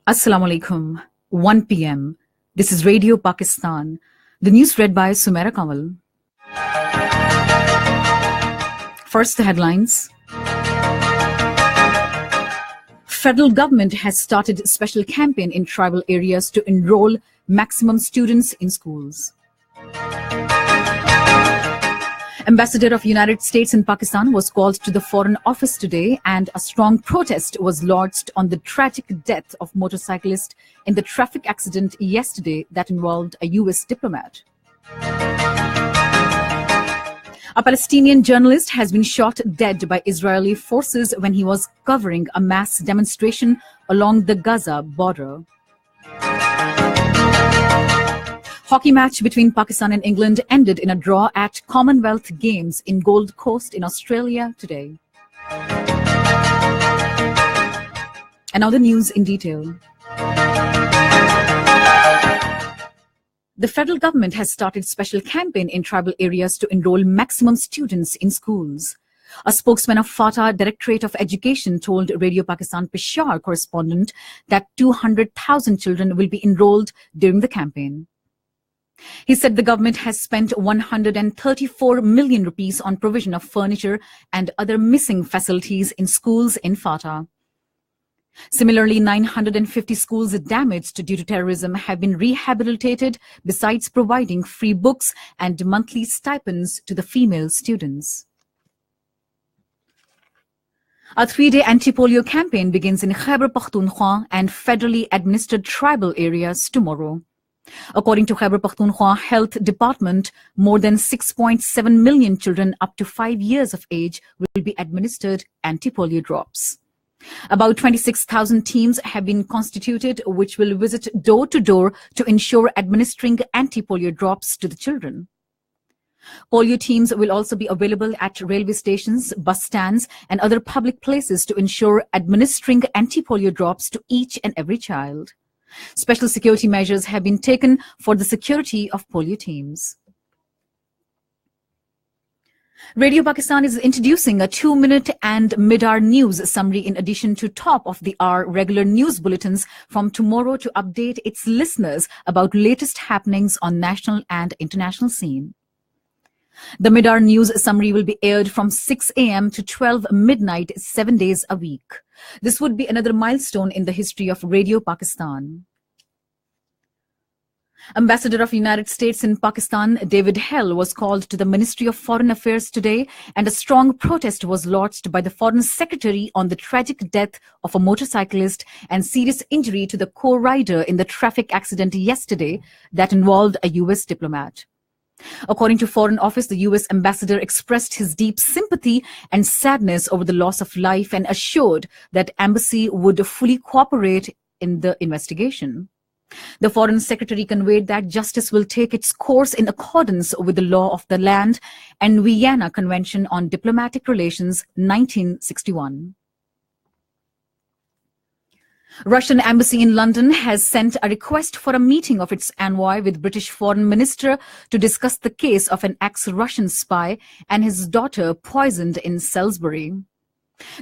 Assalamu alaikum. 1 p.m. This is Radio Pakistan. The news read by Sumaira Kamal. First, the headlines. Federal government has started a special campaign in tribal areas to enroll maximum students in schools. Ambassador of United States in Pakistan was called to the Foreign Office today, and a strong protest was lodged on the tragic death of motorcyclist in the traffic accident yesterday that involved a U.S. diplomat. A Palestinian journalist has been shot dead by Israeli forces when he was covering a mass demonstration along the Gaza border. Hockey match between Pakistan and England ended in a draw at Commonwealth Games in Gold Coast in Australia today. And now the news in detail. The federal government has started a special campaign in tribal areas to enroll maximum students in schools. A spokesman of FATA Directorate of Education told Radio Pakistan Peshawar correspondent that 200,000 children will be enrolled during the campaign. He said the government has spent 134 million rupees on provision of furniture and other missing facilities in schools in FATA. Similarly, 950 schools damaged due to terrorism have been rehabilitated, besides providing free books and monthly stipends to the female students. A 3-day anti-polio campaign begins in Khyber Pakhtunkhwa and federally administered tribal areas tomorrow. According to Khyber Pakhtunkhwa Health Department, more than 6.7 million children up to 5 years of age will be administered anti-polio drops. About 26,000 teams have been constituted, which will visit door to door to ensure administering anti-polio drops to the children. Polio teams will also be available at railway stations, bus stands, and other public places to ensure administering anti-polio drops to each and every child. Special security measures have been taken for the security of polio teams. Radio Pakistan is introducing a 2-minute and mid-hour news summary in addition to top-of-the-hour regular news bulletins from tomorrow to update its listeners about latest happenings on national and international scene. The mid-hour news summary will be aired from 6 a.m. to 12 midnight, 7 days a week. This would be another milestone in the history of Radio Pakistan. Ambassador of United States in Pakistan, David Hell, was called to the Ministry of Foreign Affairs today, and a strong protest was lodged by the Foreign Secretary on the tragic death of a motorcyclist and serious injury to the co-rider in the traffic accident yesterday that involved a U.S. diplomat. According to Foreign Office, the U.S. ambassador expressed his deep sympathy and sadness over the loss of life and assured that embassy would fully cooperate in the investigation. The Foreign Secretary conveyed that justice will take its course in accordance with the law of the land and Vienna Convention on Diplomatic Relations, 1961. Russian embassy in London has sent a request for a meeting of its envoy with British Foreign Minister to discuss the case of an ex-Russian spy and his daughter poisoned in Salisbury.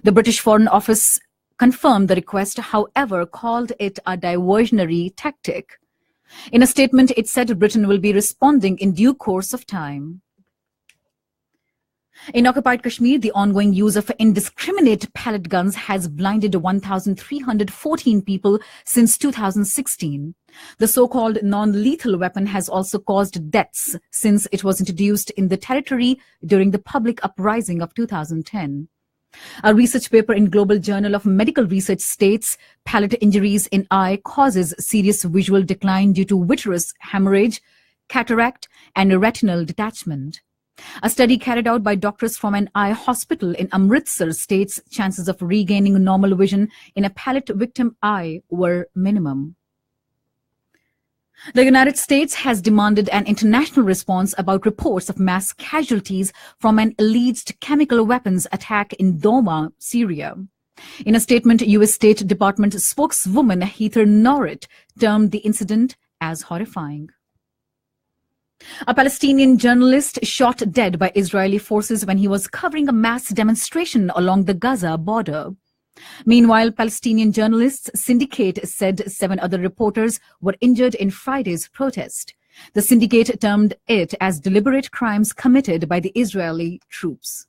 The British Foreign Office confirmed the request, however, called it a diversionary tactic. In a statement, it said Britain will be responding in due course of time. In occupied Kashmir, the ongoing use of indiscriminate pellet guns has blinded 1,314 people since 2016. The so-called non-lethal weapon has also caused deaths since it was introduced in the territory during the public uprising of 2010. A research paper in Global Journal of Medical Research states pellet injuries in eye causes serious visual decline due to vitreous hemorrhage, cataract, and retinal detachment. A study carried out by doctors from an eye hospital in Amritsar states chances of regaining normal vision in a pellet victim eye were minimum. The United States has demanded an international response about reports of mass casualties from an alleged chemical weapons attack in Douma, Syria. In a statement, U.S. State Department spokeswoman Heather Nauert termed the incident as horrifying. A Palestinian journalist shot dead by Israeli forces when he was covering a mass demonstration along the Gaza border. Meanwhile, Palestinian journalists syndicate said 7 other reporters were injured in Friday's protest. The syndicate termed it as deliberate crimes committed by the Israeli troops.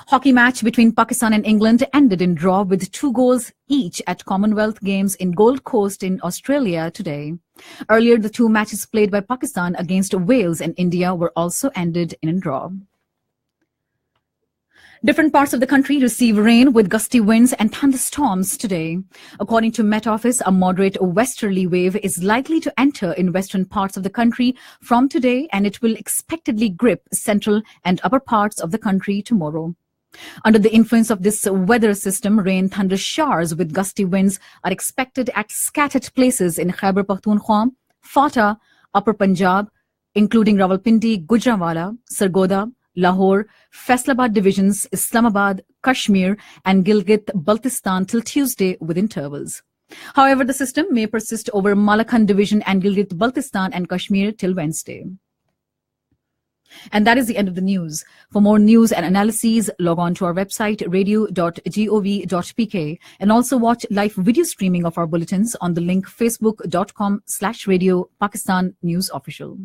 Hockey match between Pakistan and England ended in draw with 2 goals each at Commonwealth Games in Gold Coast in Australia today. Earlier, the 2 matches played by Pakistan against Wales and India were also ended in a draw. Different parts of the country receive rain with gusty winds and thunderstorms today. According to Met Office, a moderate westerly wave is likely to enter in western parts of the country from today, and it will expectedly grip central and upper parts of the country tomorrow. Under the influence of this weather system, rain thunder showers with gusty winds are expected at scattered places in Khyber Pakhtunkhwa, Fata, Upper Punjab, including Rawalpindi, Gujranwala, Sargodha, Lahore, Faisalabad divisions, Islamabad, Kashmir, and Gilgit-Baltistan till Tuesday with intervals. However, the system may persist over Malakand division and Gilgit-Baltistan and Kashmir till Wednesday. And that is the end of the news. For more news and analyses, log on to our website, radio.gov.pk, and also watch live video streaming of our bulletins on the link facebook.com/radio Pakistan News Official.